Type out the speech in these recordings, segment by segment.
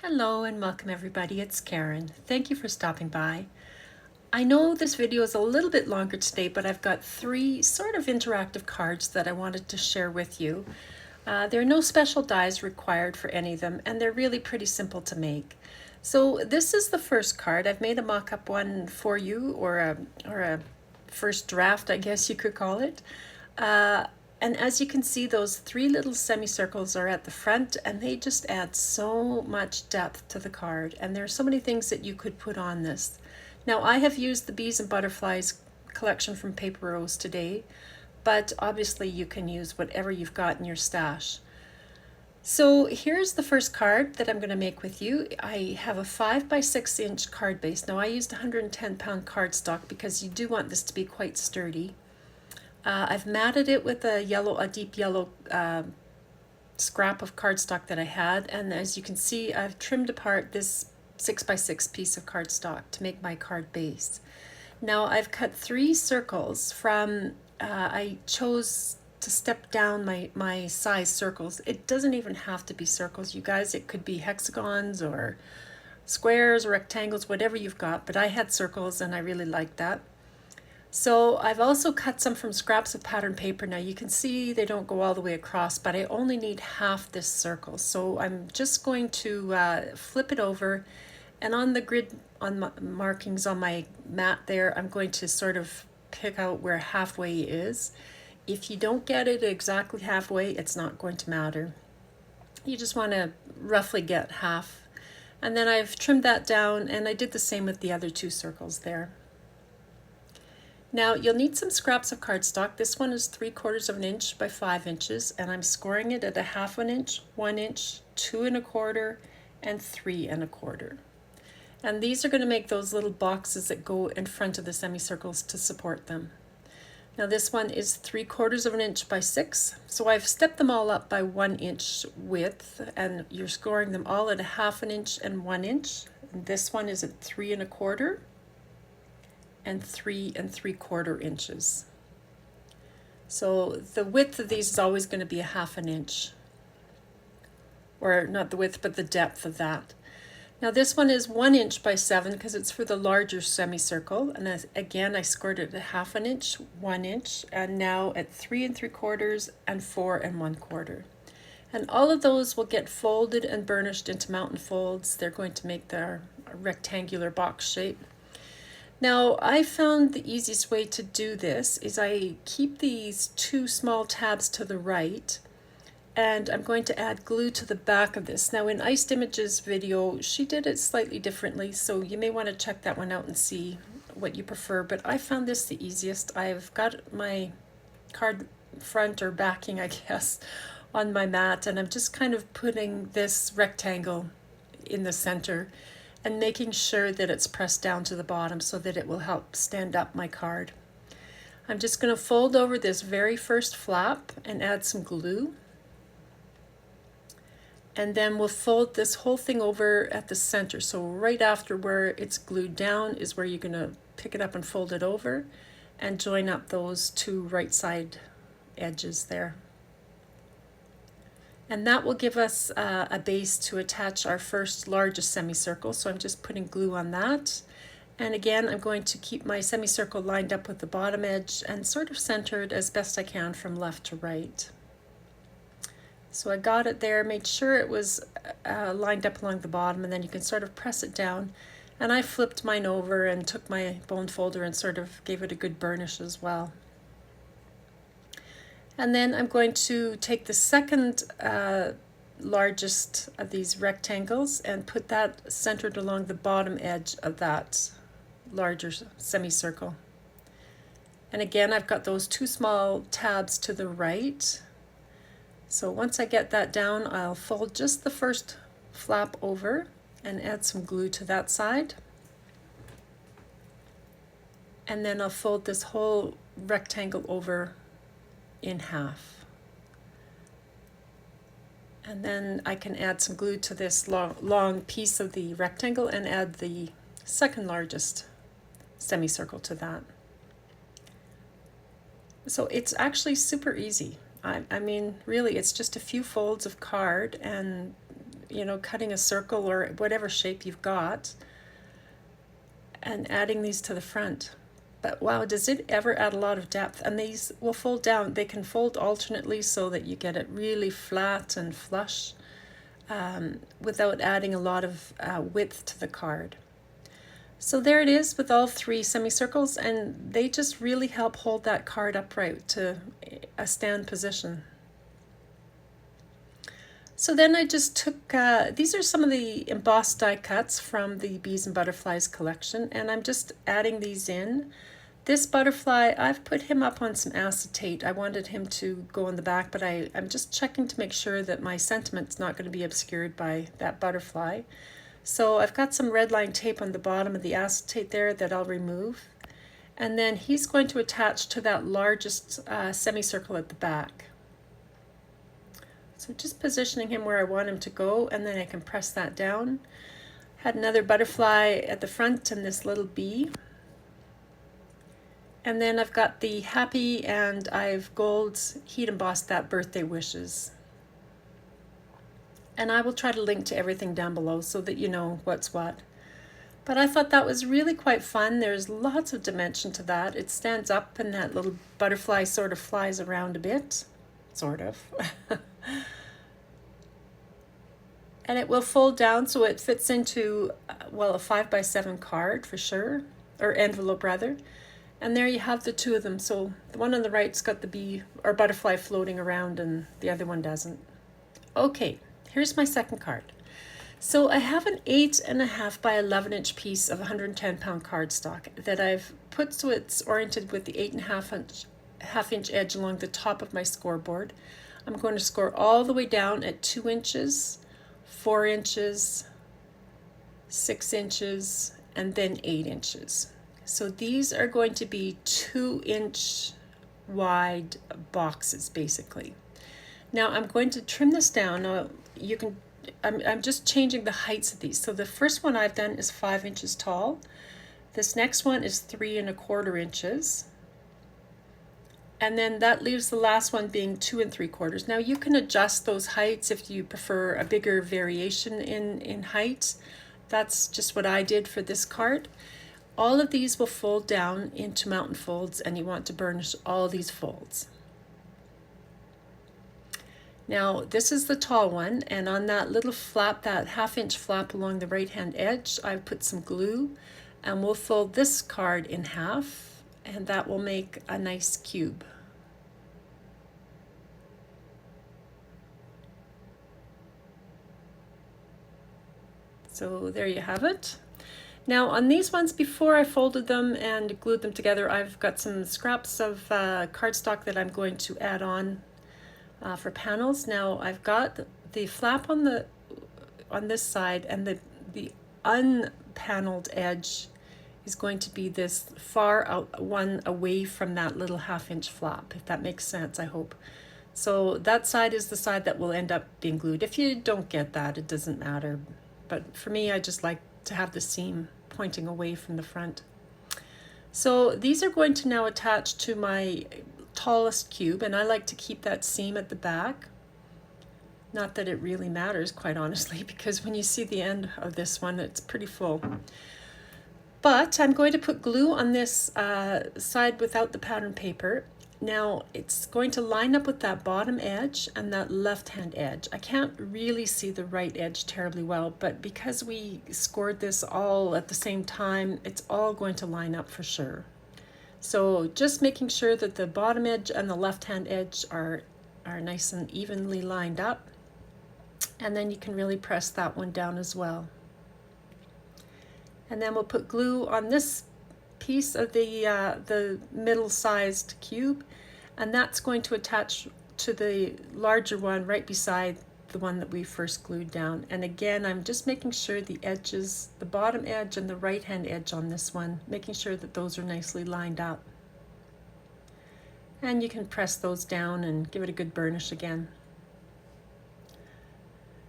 Hello and welcome everybody, it's Karen. Thank you for stopping by. I know this video is a little bit longer today, but I've got three sort of interactive cards that I wanted to share with you. There are no special dies required for any of them, and they're really pretty simple to make. So this is the first card. I've made a mock-up one for you, or a first draft, I guess you could call it. And as you can see, those three little semicircles are at the front, and they just add so much depth to the card. And there are so many things that you could put on this. Now, I have used the Bees and Butterflies collection from Paper Rose today, but obviously you can use whatever you've got in your stash. So here's the first card that I'm going to make with you. I have a 5 by 6 inch card base. Now I used 110-pound cardstock because you do want this to be quite sturdy. I've matted it with a deep yellow scrap of cardstock that I had, and as you can see, I've trimmed apart this 6 by 6 piece of cardstock to make my card base. Now I've cut 3 circles from, I chose to step down my size circles. It doesn't even have to be circles, you guys. It could be hexagons or squares or rectangles, whatever you've got, but I had circles and I really liked that. So I've also cut some from scraps of pattern paper. Now you can see they don't go all the way across, but I only need half this circle. So I'm just going to flip it over, and on the grid, on markings on my mat there, I'm going to sort of pick out where halfway is. If you don't get it exactly halfway, it's not going to matter. You just want to roughly get half. And then I've trimmed that down, and I did the same with the other 2 circles there. Now you'll need some scraps of cardstock. This one is 3/4 of an inch by 5 inches, and I'm scoring it at a 1/2 inch, 1 inch, 2 1/4, and 3 1/4. And these are going to make those little boxes that go in front of the semicircles to support them. Now this one is 3/4 of an inch by 6, so I've stepped them all up by 1 inch width, and you're scoring them all at a 1/2 inch and 1 inch. And this one is at 3 1/4. And 3 3/4 inches. So the width of these is always going to be a 1/2 inch, or not the width, but the depth of that. Now this one is 1 inch by 7 because it's for the larger semicircle, and again I scored it at 1/2 inch, 1 inch, and now at 3 3/4 and 4 1/4. And all of those will get folded and burnished into mountain folds. They're going to make their rectangular box shape. Now, I found the easiest way to do this is I keep these 2 small tabs to the right, and I'm going to add glue to the back of this. Now in Iced Images video, she did it slightly differently, so you may want to check that one out and see what you prefer, but I found this the easiest. I've got my card front or backing, I guess, on my mat, and I'm just kind of putting this rectangle in the center and making sure that it's pressed down to the bottom so that it will help stand up my card. I'm just going to fold over this very first flap and add some glue. And then we'll fold this whole thing over at the center. So right after where it's glued down is where you're going to pick it up and fold it over and join up those 2 right side edges there. And that will give us a base to attach our first largest semicircle. So I'm just putting glue on that. And again, I'm going to keep my semicircle lined up with the bottom edge and sort of centered as best I can from left to right. So I got it there, made sure it was lined up along the bottom, and then you can sort of press it down. And I flipped mine over and took my bone folder and sort of gave it a good burnish as well. And then I'm going to take the second largest of these rectangles and put that centered along the bottom edge of that larger semicircle. And again, I've got those 2 small tabs to the right. So once I get that down, I'll fold just the first flap over and add some glue to that side. And then I'll fold this whole rectangle over in half. And then I can add some glue to this long piece of the rectangle and add the second largest semicircle to that. So it's actually super easy. I mean, really, it's just a few folds of card, and you know, cutting a circle or whatever shape you've got and adding these to the front. But wow, does it ever add a lot of depth? And these will fold down. They can fold alternately so that you get it really flat and flush without adding a lot of width to the card. So there it is with all three semicircles, and they just really help hold that card upright to a stand position. So then I just took, these are some of the embossed die cuts from the Bees and Butterflies collection, and I'm just adding these in. This butterfly, I've put him up on some acetate. I wanted him to go on the back, but I'm just checking to make sure that my sentiment's not going to be obscured by that butterfly. So I've got some red line tape on the bottom of the acetate there that I'll remove. And then he's going to attach to that largest semicircle at the back. So just positioning him where I want him to go, and then I can press that down. Had another butterfly at the front and this little bee. And then I've got the happy, and I've gold heat embossed that birthday wishes. And I will try to link to everything down below so that you know what's what. But I thought that was really quite fun. There's lots of dimension to that. It stands up and that little butterfly sort of flies around a bit. Sort of. And it will fold down so it fits into, well, a 5x7 card for sure, or envelope rather. And there you have the two of them. So the one on the right's got the bee or butterfly floating around and the other one doesn't. Okay, here's my second card. So I have an 8.5 by 11 inch piece of 110-pound cardstock that I've put so it's oriented with the 8.5 inch edge along the top of my scoreboard. I'm going to score all the way down at 2 inches, 4 inches, 6 inches, and then 8 inches. So these are going to be 2-inch wide boxes basically. Now I'm going to trim this down. Now you can, I'm just changing the heights of these. So the first one I've done is 5 inches tall. This next one is 3.25 inches. And then that leaves the last one being 2 3/4. Now you can adjust those heights if you prefer a bigger variation in height. That's just what I did for this card. All of these will fold down into mountain folds, and you want to burnish all these folds. Now this is the tall one, and on that little flap, that 1/2 inch flap along the right hand edge, I've put some glue, and we'll fold this card in half, and that will make a nice cube. So there you have it. Now on these ones, before I folded them and glued them together, I've got some scraps of cardstock that I'm going to add on for panels. Now I've got the flap on this side, and the unpaneled edge is going to be this far out one away from that little 1/2 inch flap, if that makes sense, I hope. So that side is the side that will end up being glued. If you don't get that, it doesn't matter. But for me, I just like to have the seam pointing away from the front. So these are going to now attach to my tallest cube, and I like to keep that seam at the back. Not that it really matters, quite honestly, because when you see the end of this one, it's pretty full. But I'm going to put glue on this side without the pattern paper. Now it's going to line up with that bottom edge and that left-hand edge. I can't really see the right edge terribly well, but because we scored this all at the same time, it's all going to line up for sure. So just making sure that the bottom edge and the left-hand edge are nice and evenly lined up. And then you can really press that one down as well. And then we'll put glue on this piece of the middle-sized cube, and that's going to attach to the larger one right beside the one that we first glued down. And again, I'm just making sure the edges, the bottom edge and the right-hand edge on this one, making sure that those are nicely lined up. And you can press those down and give it a good burnish again.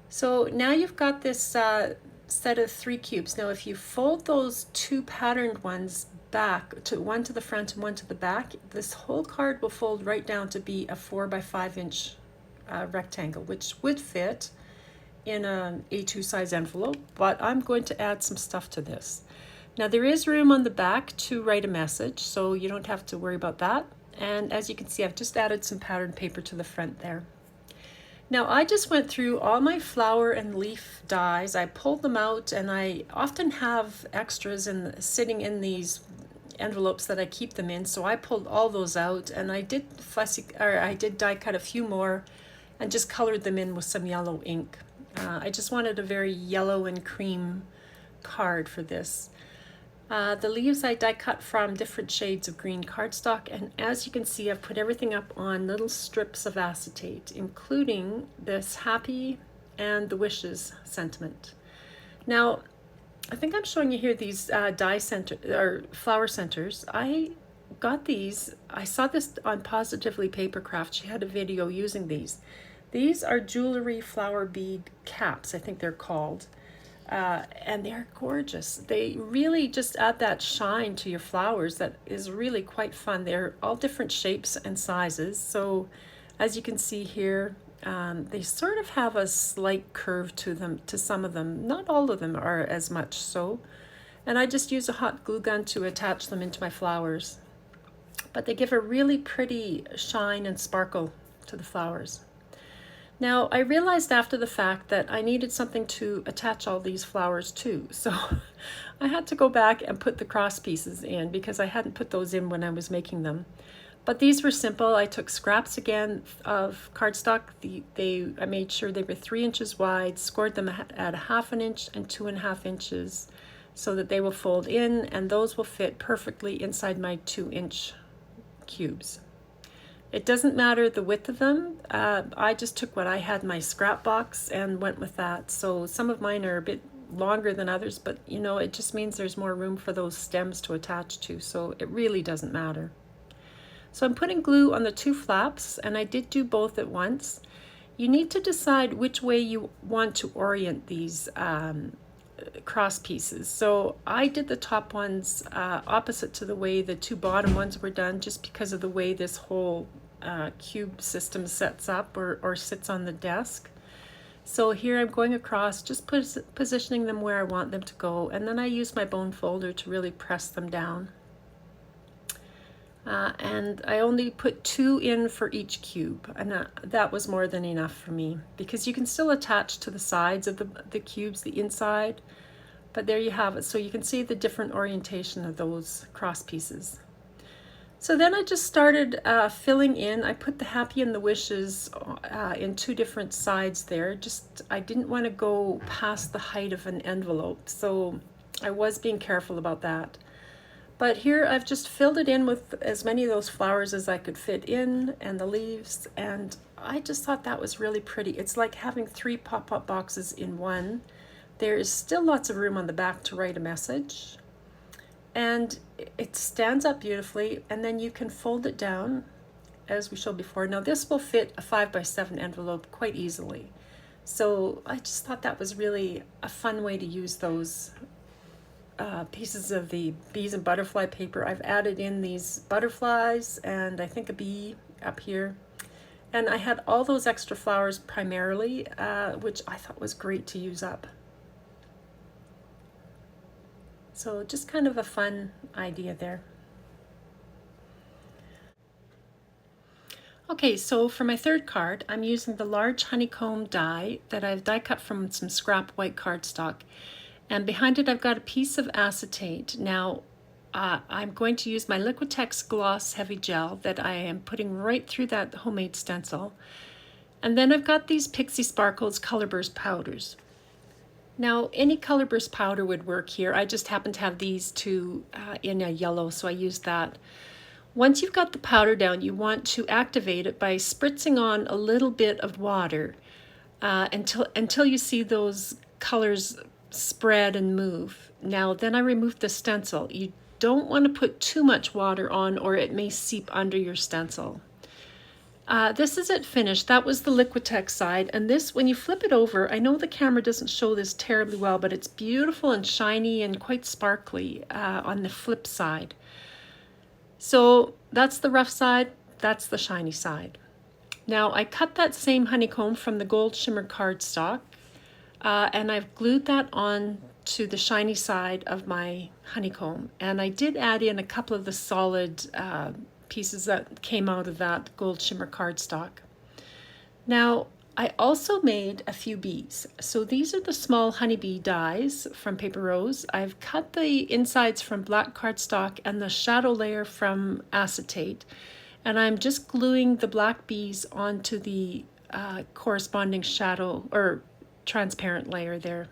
So now you've got this set of 3 cubes. Now if you fold those 2 patterned ones back, to one to the front and one to the back, this whole card will fold right down to be a 4 by 5 inch rectangle, which would fit in an A2 size envelope, but I'm going to add some stuff to this. Now there is room on the back to write a message, so you don't have to worry about that. And as you can see, I've just added some patterned paper to the front there. Now I just went through all my flower and leaf dies. I pulled them out, and I often have extras sitting in these envelopes that I keep them in, so I pulled all those out, and I did die cut a few more and just colored them in with some yellow ink. I just wanted a very yellow and cream card for this. The leaves I die cut from different shades of green cardstock, and as you can see, I've put everything up on little strips of acetate, including this happy and the wishes sentiment. Now, I think I'm showing you here these flower centers. I got these, I saw this on Positively Papercraft. She had a video using these. These are jewelry flower bead caps, I think they're called. And they're gorgeous. They really just add that shine to your flowers that is really quite fun. They're all different shapes and sizes. So as you can see here, they sort of have a slight curve to them, to some of them. Not all of them are as much so. And I just use a hot glue gun to attach them into my flowers. But they give a really pretty shine and sparkle to the flowers. Now, I realized after the fact that I needed something to attach all these flowers to, so I had to go back and put the cross pieces in because I hadn't put those in when I was making them. But these were simple. I took scraps again of cardstock. I made sure they were 3 inches wide, scored them at 1/2 inch and 2.5 inches so that they will fold in, and those will fit perfectly inside my 2-inch cubes. It doesn't matter the width of them. I just took what I had in my scrap box and went with that. So some of mine are a bit longer than others, but you know, it just means there's more room for those stems to attach to, so it really doesn't matter. So I'm putting glue on the 2 flaps, and I did do both at once. You need to decide which way you want to orient these cross pieces. So I did the top ones opposite to the way the 2 bottom ones were done, just because of the way this whole cube system sets up or sits on the desk. So here I'm going across, just positioning them where I want them to go, and then I use my bone folder to really press them down. And I only put 2 in for each cube, and that was more than enough for me, because you can still attach to the sides of the cubes, the inside, but there you have it. So you can see the different orientation of those cross pieces. So then I just started filling in. I put the happy and the wishes in 2 different sides there. I didn't want to go past the height of an envelope, so I was being careful about that. But here I've just filled it in with as many of those flowers as I could fit in, and the leaves, and I just thought that was really pretty. It's like having 3 pop-up boxes in one. There is still lots of room on the back to write a message, and it stands up beautifully, and then you can fold it down as we showed before. Now this will fit a 5x7 envelope quite easily. So I just thought that was really a fun way to use those pieces of the bees and butterfly paper. I've added in these butterflies and I think a bee up here. And I had all those extra flowers primarily, which I thought was great to use up. So just kind of a fun idea there. Okay, so for my 3rd card, I'm using the large honeycomb die that I've die cut from some scrap white cardstock. And behind it, I've got a piece of acetate. Now, I'm going to use my Liquitex Gloss Heavy Gel that I am putting right through that homemade stencil. And then I've got these Pixie Sparkles Color Burst powders. Now, any Color Burst powder would work here. I just happen to have these 2 in a yellow, so I used that. Once you've got the powder down, you want to activate it by spritzing on a little bit of water until you see those colors spread and move. Now then I removed the stencil. You don't want to put too much water on or it may seep under your stencil. This is it finished. That was the Liquitex side, and this, when you flip it over, I know the camera doesn't show this terribly well, but it's beautiful and shiny and quite sparkly on the flip side. So that's the rough side, that's the shiny side. Now I cut that same honeycomb from the gold shimmer cardstock. And I've glued that on to the shiny side of my honeycomb. And I did add in a couple of the solid pieces that came out of that gold shimmer cardstock. Now, I also made a few bees. So these are the small honeybee dies from Paper Rose. I've cut the insides from black cardstock and the shadow layer from acetate. And I'm just gluing the black bees onto the corresponding shadow or transparent layer there.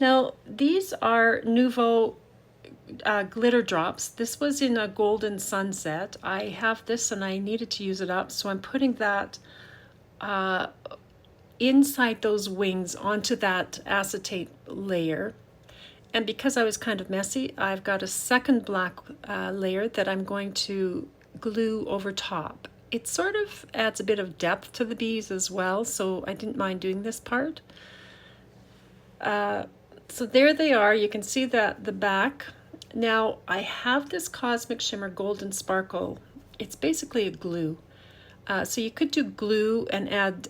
Now, these are Nouveau glitter drops. This was in a golden sunset. I have this and I needed to use it up, so I'm putting that inside those wings onto that acetate layer. And because I was kind of messy, I've got a second black layer that I'm going to glue over top. It sort of adds a bit of depth to the bees as well, so I didn't mind doing this part. So there they are. You can see that the back. Now I have this Cosmic Shimmer Golden Sparkle. It's basically a glue. So you could do glue and add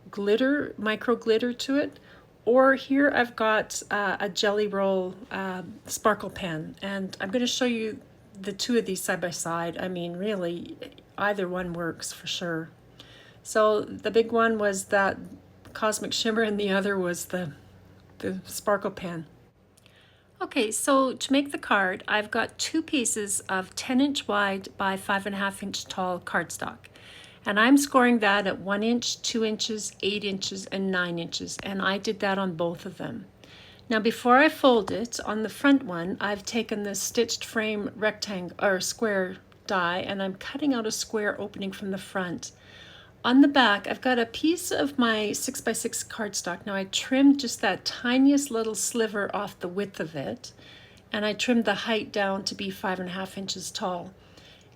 glitter, micro glitter to it. Or here I've got a Jelly Roll sparkle pen. And I'm going to show you the two of these side by side. I mean, really, either one works for sure. So the big one was that Cosmic Shimmer and the other was the sparkle pen. Okay, so to make the card, I've got two pieces of 10-inch wide by 5.5-inch tall cardstock. And I'm scoring that at 1 inch, 2 inches, 8 inches, and 9 inches. And I did that on both of them. Now before I fold it, on the front one, I've taken the stitched frame rectangle or square die and I'm cutting out a square opening from the front. On the back, I've got a piece of my 6x6 cardstock. Now I trimmed just that tiniest little sliver off the width of it, and I trimmed the height down to be 5.5 inches tall.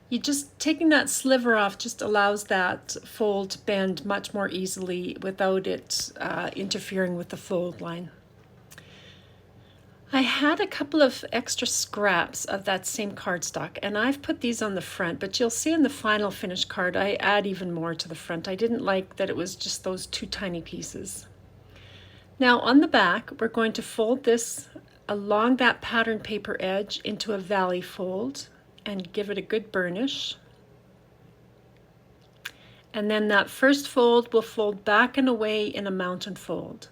You just taking that sliver off just allows that fold to bend much more easily without it interfering with the fold line. I had a couple of extra scraps of that same cardstock and I've put these on the front, but you'll see in the final finished card I add even more to the front. I didn't like that it was just those two tiny pieces. Now on the back, we're going to fold this along that pattern paper edge into a valley fold and give it a good burnish. And then that first fold will fold back and away in a mountain fold.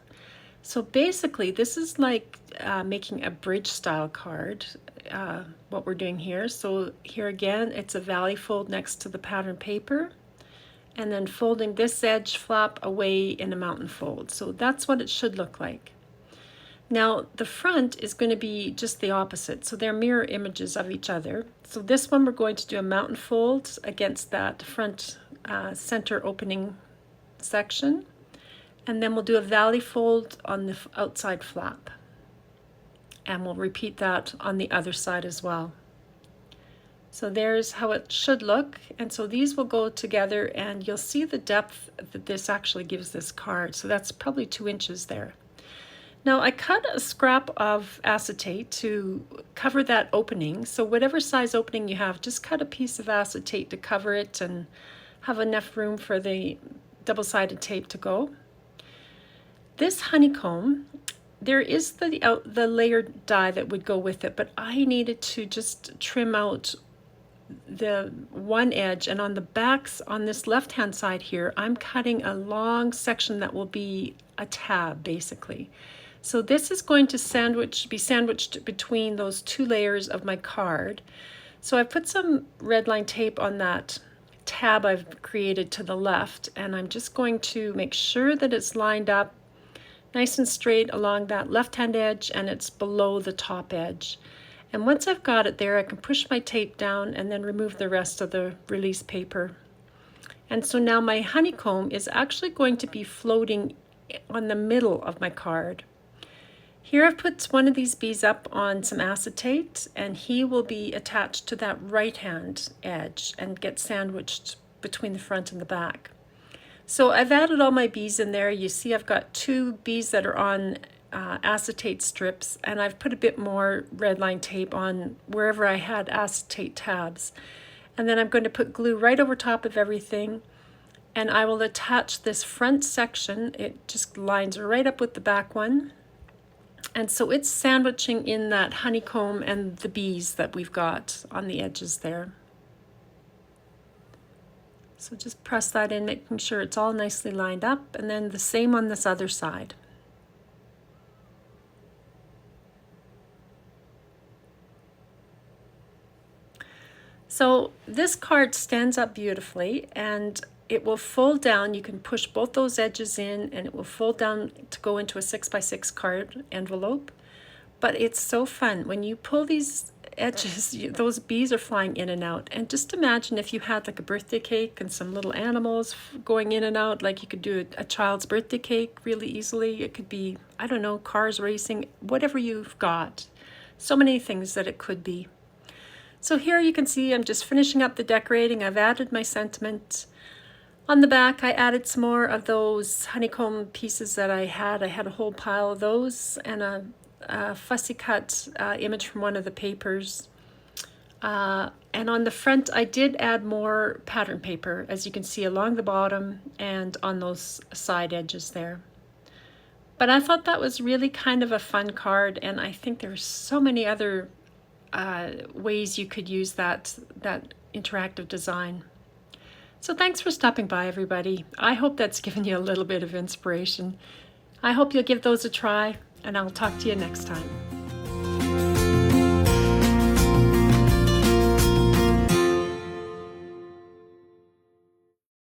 So basically, this is like making a bridge style card, what we're doing here. So here again, it's a valley fold next to the pattern paper, and then folding this edge flap away in a mountain fold. So that's what it should look like. Now the front is going to be just the opposite. So they're mirror images of each other. So this one we're going to do a mountain fold against that front center opening section. And then we'll do a valley fold on the outside flap. And we'll repeat that on the other side as well. So there's how it should look. And so these will go together and you'll see the depth that this actually gives this card. So that's probably 2 inches there. Now I cut a scrap of acetate to cover that opening. So whatever size opening you have, just cut a piece of acetate to cover it and have enough room for the double-sided tape to go. This honeycomb, there is the layered die that would go with it, but I needed to just trim out the one edge, and on the backs on this left-hand side here, I'm cutting a long section that will be a tab basically. So this is going to be sandwiched between those two layers of my card. So I put some red line tape on that tab I've created to the left, and I'm just going to make sure that it's lined up nice and straight along that left-hand edge and it's below the top edge. And once I've got it there, I can push my tape down and then remove the rest of the release paper. And so now my honeycomb is actually going to be floating on the middle of my card. Here I've put one of these bees up on some acetate and he will be attached to that right-hand edge and get sandwiched between the front and the back. So I've added all my bees in there. You see I've got 2 bees that are on acetate strips, and I've put a bit more red line tape on wherever I had acetate tabs. And then I'm going to put glue right over top of everything And I will attach this front section. It just lines right up with the back one. And so it's sandwiching in that honeycomb and the bees that we've got on the edges there. So just press that in, making sure it's all nicely lined up, and then the same on this other side. So this card stands up beautifully, and it will fold down. You can push both those edges in and it will fold down to go into a 6x6 card envelope. But it's so fun. When you pull these edges, those bees are flying in and out. And just imagine if you had like a birthday cake and some little animals going in and out, like you could do a child's birthday cake really easily. It could be, I don't know, cars racing, whatever you've got. So many things that it could be. So here you can see I'm just finishing up the decorating. I've added my sentiment. On the back, I added some more of those honeycomb pieces that I had. I had a whole pile of those and a fussy cut image from one of the papers. And on the front, I did add more pattern paper, as you can see along the bottom and on those side edges there. But I thought that was really kind of a fun card, and I think there's so many other ways you could use that interactive design. So thanks for stopping by, everybody. I hope that's given you a little bit of inspiration. I hope you'll give those a try, and I'll talk to you next time.